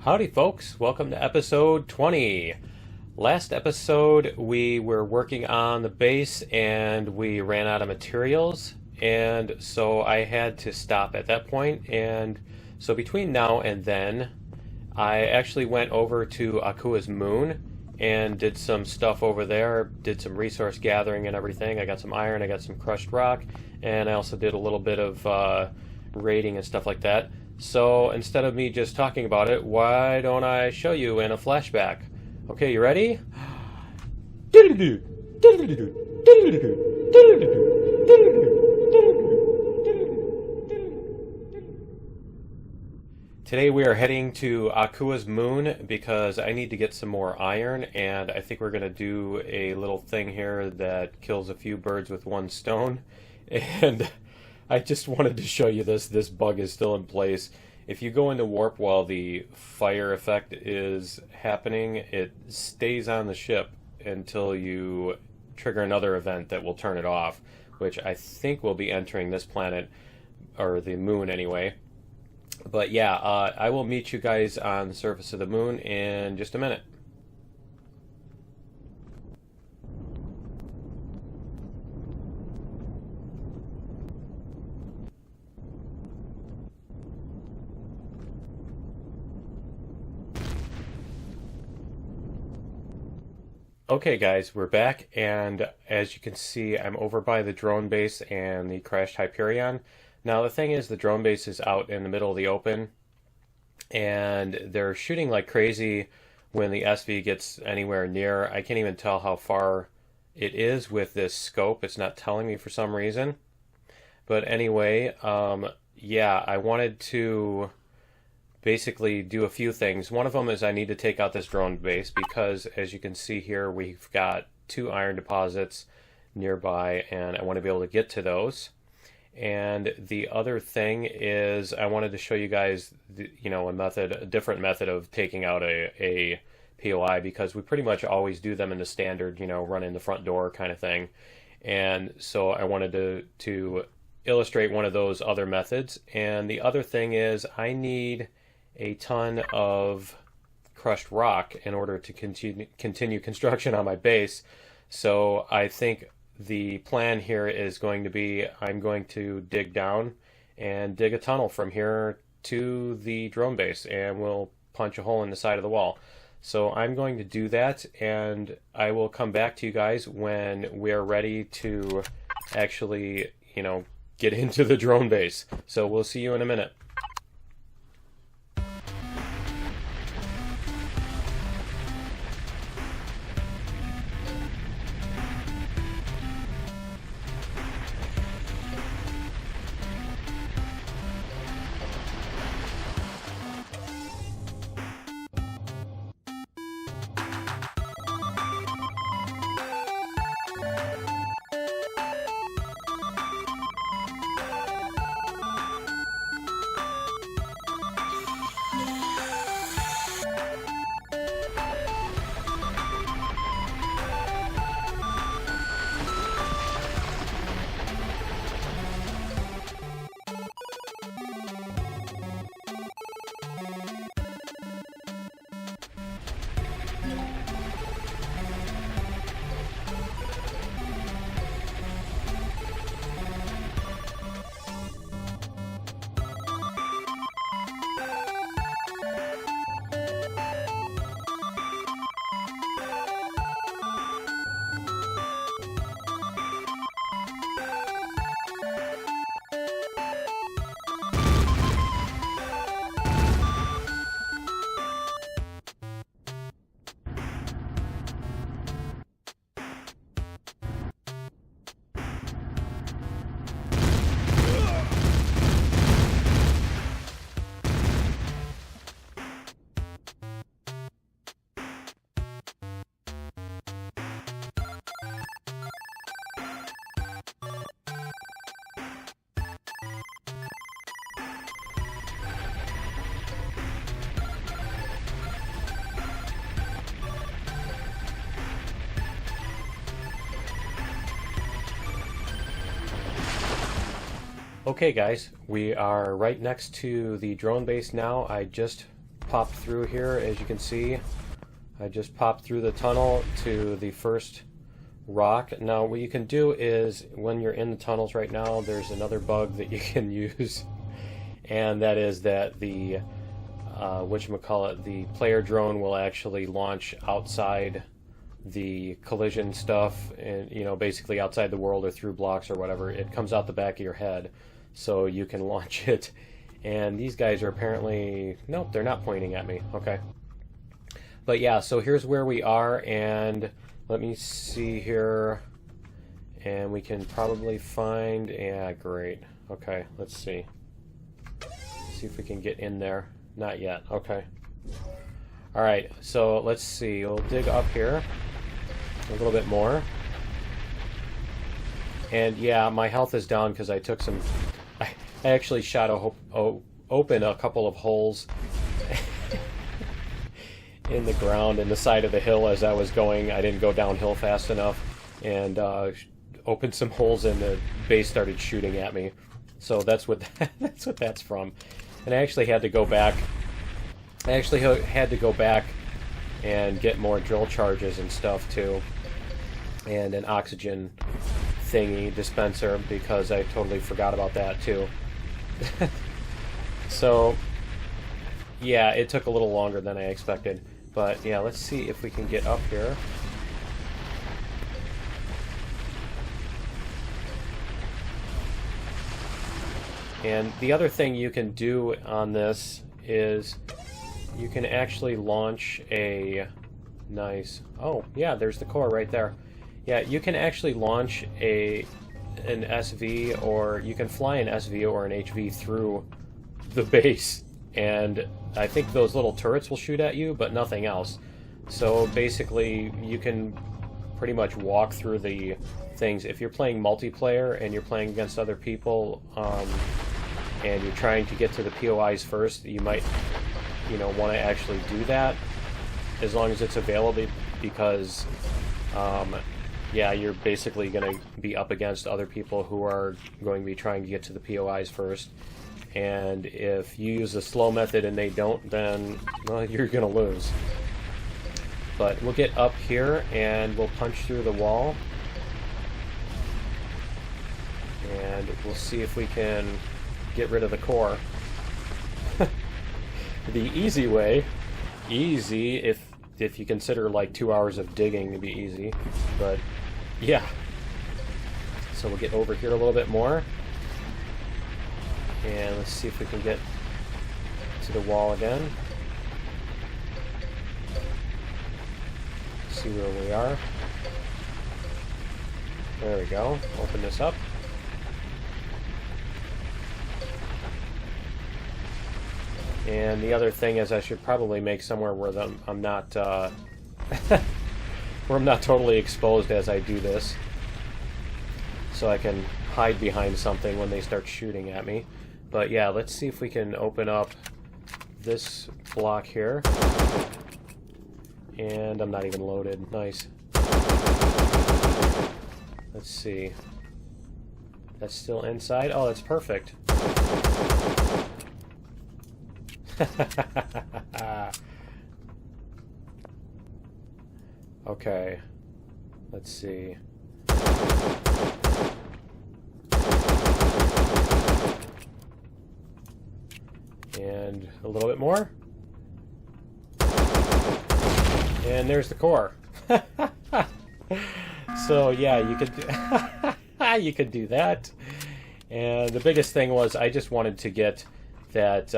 Howdy folks, welcome to episode 20. Last episode we were working on the base and we ran out of materials, and so I had to stop at that point. And so between now and then I actually went over to Akua's moon and did some stuff over there, did some resource gathering and everything. I got some iron, I got some crushed rock, and I also did a little bit of raiding and stuff like that. So instead of me just talking about it, why don't I show you in a flashback? Okay, you ready? Today we are heading to Akua's moon because I need to get some more iron, and I think we're going to do a little thing here that kills a few birds with one stone. And I just wanted to show you this. This bug is still in place. If you go into warp while the fire effect is happening, it stays on the ship until you trigger another event that will turn it off, which I think will be entering this planet, or the moon anyway. But yeah, I will meet you guys on the surface of the moon in just a minute. Okay guys, we're back, and as you can see, I'm over by the drone base and the crashed Hyperion. Now the thing is, the drone base is out in the middle of the open, and they're shooting like crazy when the SV gets anywhere near. I can't even tell how far it is with this scope. It's not telling me for some reason. But anyway, yeah, I wanted to basically do a few things. One of them is I need to take out this drone base because, as you can see here, we've got 2 iron deposits nearby, and I want to be able to get to those. And the other thing is I wanted to show you guys, a different method of taking out a POI, because we pretty much always do them in the standard, run in the front door kind of thing. And so I wanted to illustrate one of those other methods. And the other thing is I need a ton of crushed rock in order to continue construction on my base. So I think the plan here is going to be I'm going to dig down and dig a tunnel from here to the drone base, and we'll punch a hole in the side of the wall. So I'm going to do that, and I will come back to you guys when we're ready to actually, get into the drone base. So we'll see you in a minute. Okay guys, we are right next to the drone base now. I just popped through here, as you can see. I just popped through the tunnel to the first rock. Now what you can do is, when you're in the tunnels right now, there's another bug that you can use, and that is that the whatchamacallit, the player drone will actually launch outside the collision stuff, and basically outside the world or through blocks or whatever. It comes out the back of your head, so you can launch it. And these guys are apparently, nope, they're not pointing at me. Okay. But yeah, so here's where we are, and let me see here, and we can probably find, yeah, great. Okay, let's see. See if we can get in there. Not yet. Okay. Alright, so let's see. We'll dig up here a little bit more. And yeah, my health is down because I took some... I actually shot open a couple of holes in the ground in the side of the hill as I was going. I didn't go downhill fast enough, and opened some holes, and the base started shooting at me. So that's what that's from. And I actually had to go back. I actually had to go back and get more drill charges and stuff too, and an oxygen thingy dispenser, because I totally forgot about that too. So yeah, it took a little longer than I expected, but yeah, let's see if we can get up here. And the other thing you can do on this is you can actually launch a nice... Oh, yeah, there's the core right there. Yeah, you can actually launch an SV, or you can fly an SV or an HV through the base. And I think those little turrets will shoot at you, but nothing else. So basically, you can pretty much walk through the things. If you're playing multiplayer and you're playing against other people, and you're trying to get to the POIs first, you might, want to actually do that, as long as it's available, because, yeah, you're basically going to be up against other people who are going to be trying to get to the POIs first. And if you use the slow method and they don't, then, well, you're going to lose. But we'll get up here, and we'll punch through the wall. And we'll see if we can get rid of the core. The easy way, easy if you consider like 2 hours of digging to be easy, but yeah. So we'll get over here a little bit more, and let's see if we can get to the wall again. See where we are. There we go. Open this up. And the other thing is, I should probably make somewhere where I'm not where I'm not totally exposed as I do this, so I can hide behind something when they start shooting at me. But yeah, let's see if we can open up this block here. And I'm not even loaded. Nice. Let's see. That's still inside? Oh, that's perfect. Okay, let's see. And a little bit more. And there's the core. So yeah, you could you could do that. And the biggest thing was, I just wanted to get that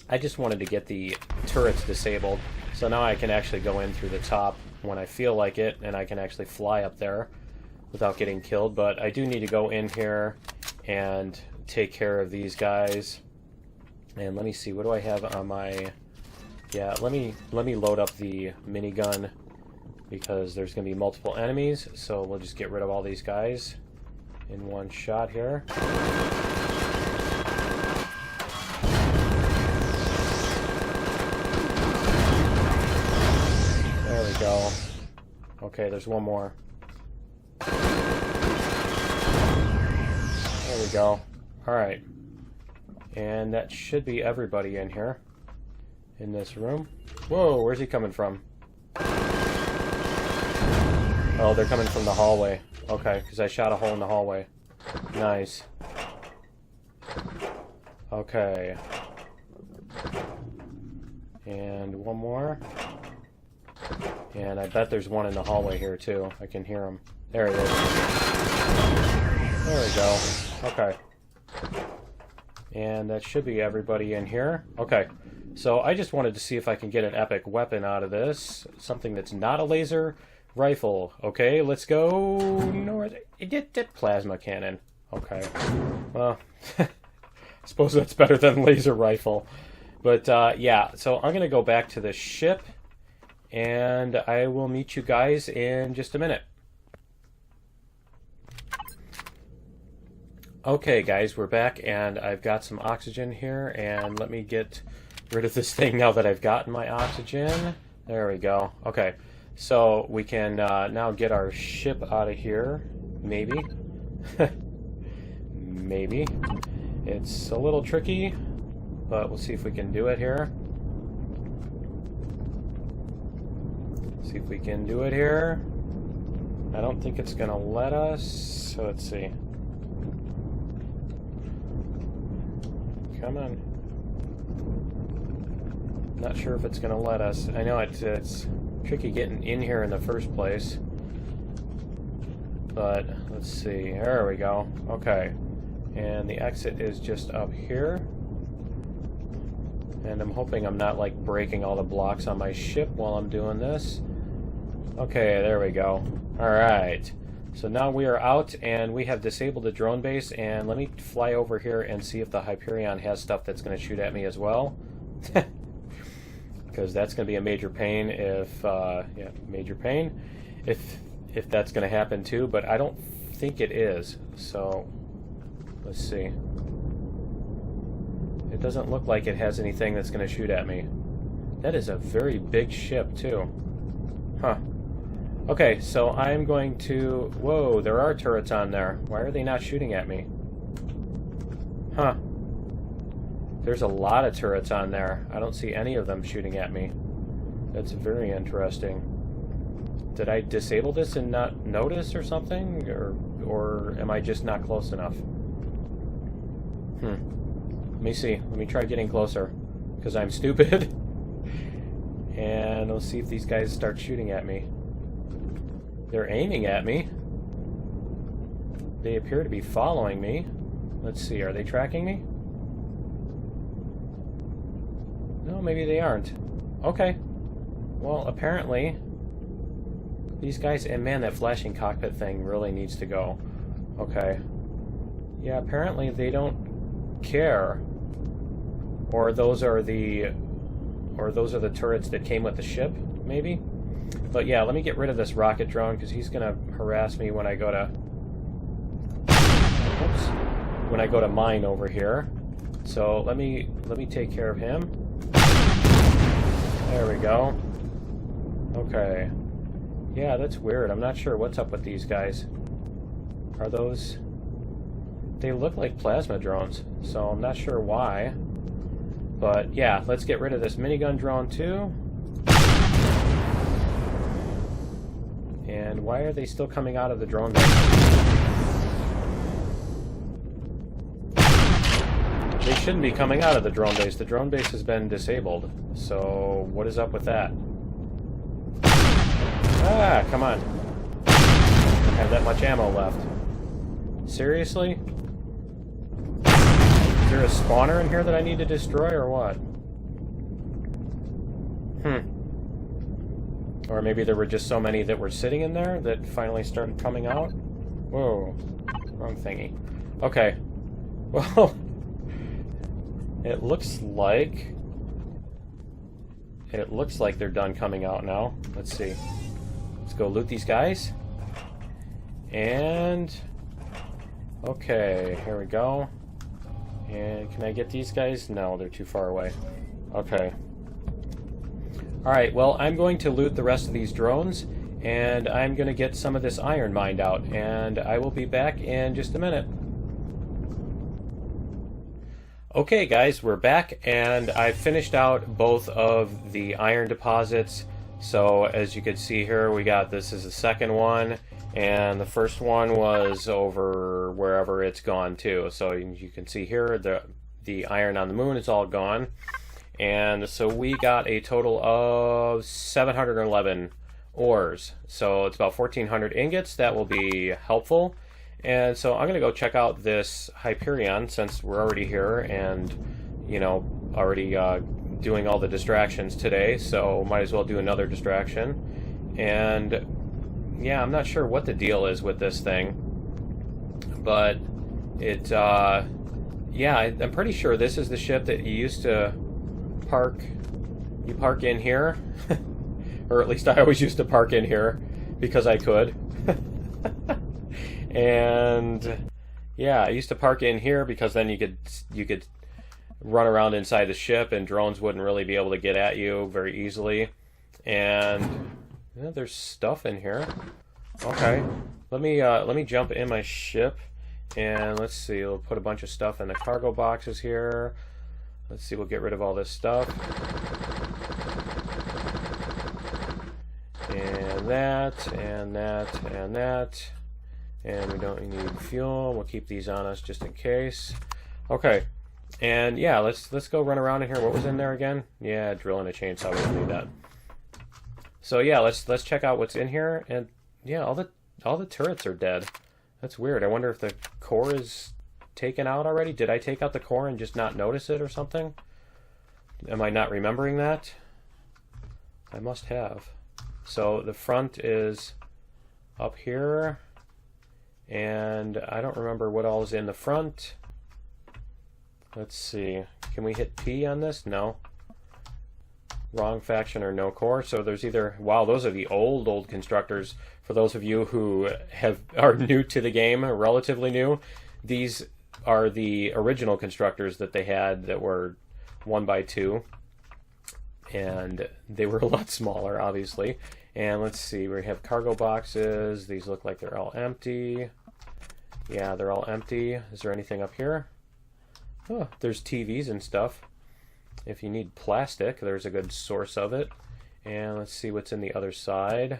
I just wanted to get the turrets disabled, so now I can actually go in through the top when I feel like it, and I can actually fly up there without getting killed. But I do need to go in here and take care of these guys. And let me see, what do I have on my... Yeah, let me load up the minigun, because there's going to be multiple enemies, so we'll just get rid of all these guys in one shot here. Go. Okay, there's one more. There we go. Alright. And that should be everybody in here. in this room. Whoa, where's he coming from? Oh, they're coming from the hallway. Okay, because I shot a hole in the hallway. Nice. Okay. And one more. And I bet there's one in the hallway here, too. I can hear him. There he is. There we go. Okay. And that should be everybody in here. Okay. So I just wanted to see if I can get an epic weapon out of this. Something that's not a laser rifle. Okay, let's go north. Get plasma cannon. Okay. Well, I suppose that's better than laser rifle. But yeah, so I'm going to go back to the ship. And I will meet you guys in just a minute. Okay, guys, we're back, and I've got some oxygen here, and let me get rid of this thing now that I've gotten my oxygen. There we go. Okay, so we can now get our ship out of here. Maybe. Maybe. It's a little tricky, but we'll see if we can do it here. See if we can do it here. I don't think it's gonna let us, so let's see. Come on. Not sure if it's gonna let us. I know it's tricky getting in here in the first place. But let's see. There we go. Okay. And the exit is just up here. And I'm hoping I'm not like breaking all the blocks on my ship while I'm doing this. Okay, there we go. Alright. So now we are out and we have disabled the drone base, and let me fly over here and see if the Hyperion has stuff that's going to shoot at me as well. Because that's going to be a major pain if, yeah, major pain if that's going to happen too, but I don't think it is. So, let's see. It doesn't look like it has anything that's going to shoot at me. That is a very big ship too. Huh. Okay, so I'm going to... Whoa, there are turrets on there. Why are they not shooting at me? Huh. There's a lot of turrets on there. I don't see any of them shooting at me. That's very interesting. Did I disable this and not notice or something? Or am I just not close enough? Let me see. Let me try getting closer. Because I'm stupid. And let's see if these guys start shooting at me. They're aiming at me. They appear to be following me. Let's see, are they tracking me? No, maybe they aren't. Okay. Well, apparently, these guys... And man, that flashing cockpit thing really needs to go. Okay. Yeah, apparently they don't care. Or those are the turrets that came with the ship, maybe? But yeah, let me get rid of this rocket drone because he's gonna harass me when I go to... Oops. When I go to mine over here. So let me take care of him. There we go. Okay. Yeah, that's weird. I'm not sure what's up with these guys. Are those... They look like plasma drones, so I'm not sure why. But yeah, let's get rid of this minigun drone too. And why are they still coming out of the drone base? They shouldn't be coming out of the drone base. The drone base has been disabled. So what is up with that? Ah, come on. I don't have that much ammo left. Seriously? Is there a spawner in here that I need to destroy or what? Or maybe there were just so many that were sitting in there that finally started coming out? Whoa. Wrong thingy. Okay. Well, it looks like they're done coming out now. Let's see. Let's go loot these guys. And... Okay, here we go. And can I get these guys? No, they're too far away. Okay. Alright, well, I'm going to loot the rest of these drones, and I'm going to get some of this iron mined out, and I will be back in just a minute. Okay guys, we're back and I finished out both of the iron deposits. So as you can see here, we got this is the second one, and the first one was over wherever it's gone to. So you can see here the iron on the moon is all gone. And so we got a total of 711 ores. So it's about 1,400 ingots. That will be helpful. And so I'm going to go check out this Hyperion since we're already here and, you know, already doing all the distractions today. So might as well do another distraction. And yeah, I'm not sure what the deal is with this thing. But it, yeah, I'm pretty sure this is the ship that you used to park. You park in here. Or at least I always used to park in here because I could. And yeah, I used to park in here because then you could run around inside the ship and drones wouldn't really be able to get at you very easily. And yeah, there's stuff in here. Okay, let me jump in my ship and let's see. We'll put a bunch of stuff in the cargo boxes here. Let's see. We'll get rid of all this stuff. And that, and that, and that. And we don't need fuel. We'll keep these on us just in case. Okay. And yeah, let's go run around in here. What was in there again? Yeah, drilling a chainsaw. We don't need that. So yeah, let's check out what's in here. And yeah, all the turrets are dead. That's weird. I wonder if the core is taken out already. Did I take out the core and just not notice it or something? Am I not remembering that? I must have. So the front is up here. And I don't remember what all is in the front. Let's see. Can we hit P on this? No. Wrong faction or no core. So there's either... Wow, those are the old constructors. For those of you who are new to the game, relatively new, these are the original constructors that they had that were 1x2. And they were a lot smaller, obviously. And let's see, we have cargo boxes. These look like they're all empty. Yeah, they're all empty. Is there anything up here? Oh, there's TVs and stuff. If you need plastic, there's a good source of it. And let's see what's in the other side.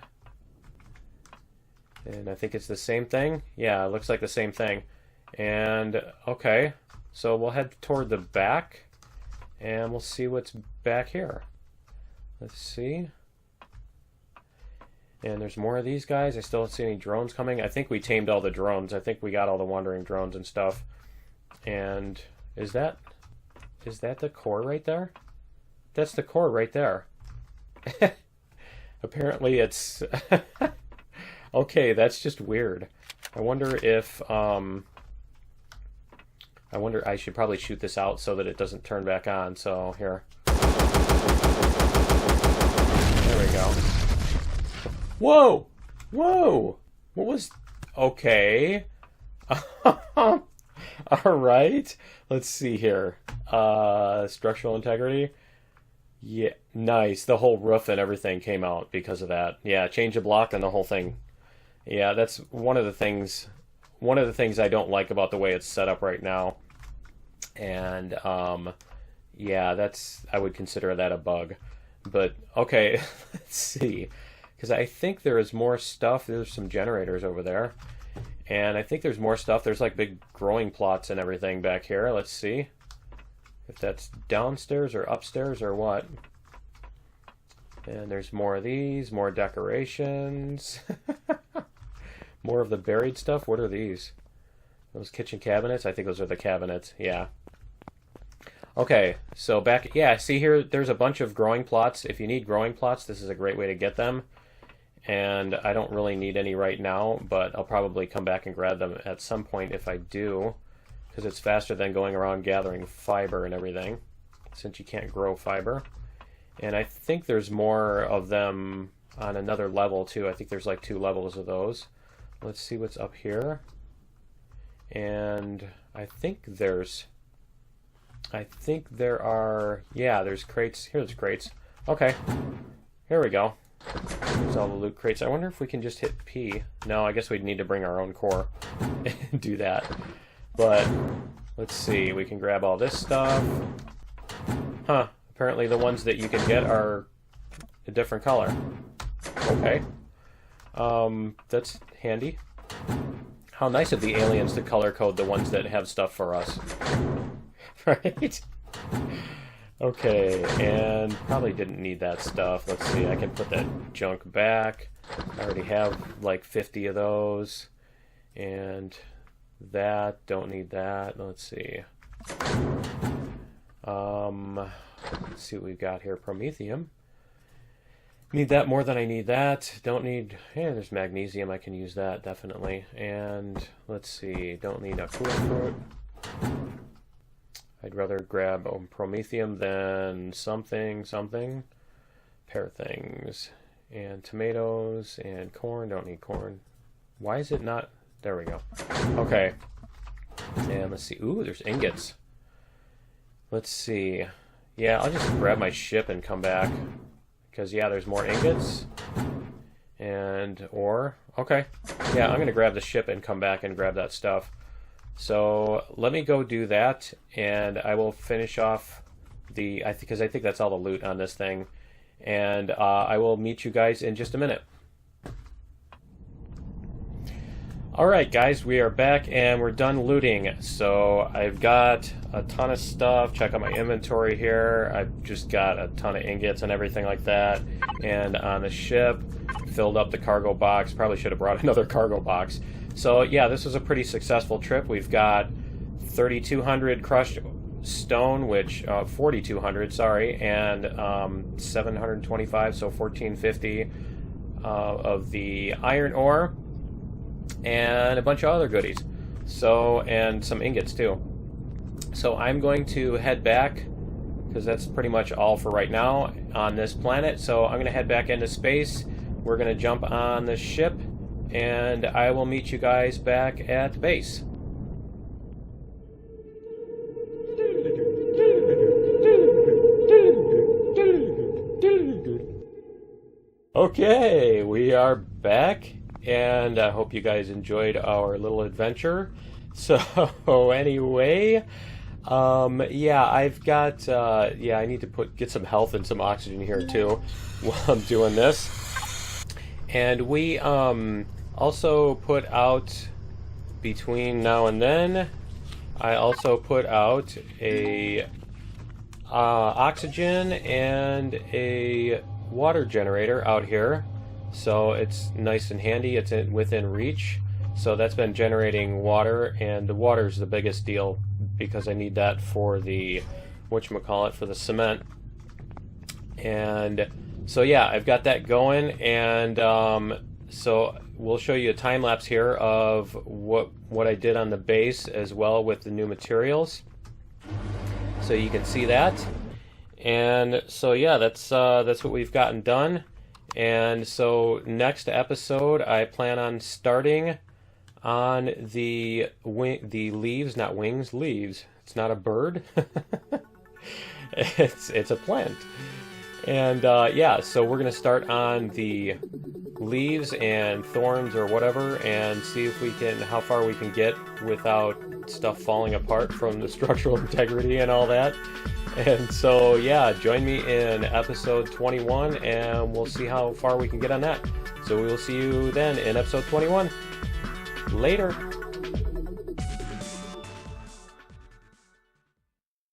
And I think it's the same thing. Yeah, it looks like the same thing. And, okay, so we'll head toward the back. And we'll see what's back here. Let's see. And there's more of these guys. I still don't see any drones coming. I think we tamed all the drones. I think we got all the wandering drones and stuff. And is that the core right there? That's the core right there. Apparently it's... Okay, that's just weird. I wonder if... I wonder... I should probably shoot this out so that it doesn't turn back on. So, here. There we go. Whoa! Whoa! What was... Okay. Alright. Let's see here. Structural integrity. Yeah, nice. The whole roof and everything came out because of that. Yeah, change the block and the whole thing. Yeah, that's one of the things I don't like about the way it's set up right now. And, yeah, I would consider that a bug. But, okay, let's see. Because I think there is more stuff. There's some generators over there. And I think there's more stuff. There's like big growing plots and everything back here. Let's see if that's downstairs or upstairs or what. And there's more of these, more decorations. More of the buried stuff. What are these? Those kitchen cabinets? I think those are the cabinets. Yeah. Okay, so back... Yeah, see here, there's a bunch of growing plots. If you need growing plots, this is a great way to get them. And I don't really need any right now, but I'll probably come back and grab them at some point if I do, because it's faster than going around gathering fiber and everything, since you can't grow fiber. And I think there's more of them on another level too. I think there's like 2 levels of those. Let's see what's up here. And I think there are, yeah, there's crates. Here's crates. Okay, here we go. There's all the loot crates. I wonder if we can just hit P. No, I guess we'd need to bring our own core and do that. But Let's see, we can grab all this stuff. Huh, apparently the ones that you can get are a different color. Okay. That's handy. How nice of the aliens to color code the ones that have stuff for us. Right? Okay, and probably didn't need that stuff. Let's see, I can put that junk back. I already have like 50 of those. And that, don't need that. Let's see. Let's see what we've got here. Promethium. Need that more than I need that. Don't need... Yeah, there's magnesium. I can use that, definitely. And let's see. Don't need Akua fruit. I'd rather grab promethium than something. Pear things. And tomatoes and corn. Don't need corn. Why is it not... There we go. Okay. And let's see. Ooh, there's ingots. Let's see. Yeah, I'll just grab my ship and come back. Because, yeah, there's more ingots. And ore. Okay. Yeah, I'm going to grab the ship and come back and grab that stuff. So let me go do that, and I will finish off the... because I think that's all the loot on this thing. And I will meet you guys in just a minute. Alright guys, we are back and we're done looting. So I've got a ton of stuff. Check out my inventory here. I've just got a ton of ingots and everything like that. And on the ship, filled up the cargo box. Probably should have brought another cargo box. So yeah, this was a pretty successful trip. We've got 3,200 crushed stone, which 4,200, sorry, and 725, so 1,450 of the iron ore. And a bunch of other goodies. So, and some ingots too. So I'm going to head back, because that's pretty much all for right now on this planet. So I'm going to head back into space. We're going to jump on the ship, and I will meet you guys back at base. Okay, we are back. And I hope you guys enjoyed our little adventure. So anyway, yeah, I've got, yeah, I need to get some health and some oxygen here too while I'm doing this. And we also put out, between now and then, I also put out a oxygen and a water generator out here. So it's nice and handy. It's within reach. So that's been generating water, and the water is the biggest deal because I need that for the whatchamacallit, for the cement. And so yeah, I've got that going, and so we'll show you a time lapse here of what I did on the base as well with the new materials. So you can see that. And so yeah, that's what we've gotten done. And so next episode, I plan on starting on the leaves, not wings, leaves. It's not a bird. it's a plant. And yeah, so we're gonna start on the leaves and thorns or whatever, and see if we can, how far we can get without stuff falling apart from the structural integrity and all that. And so, yeah, join me in episode 21, and we'll see how far we can get on that. So we will see you then in episode 21. Later.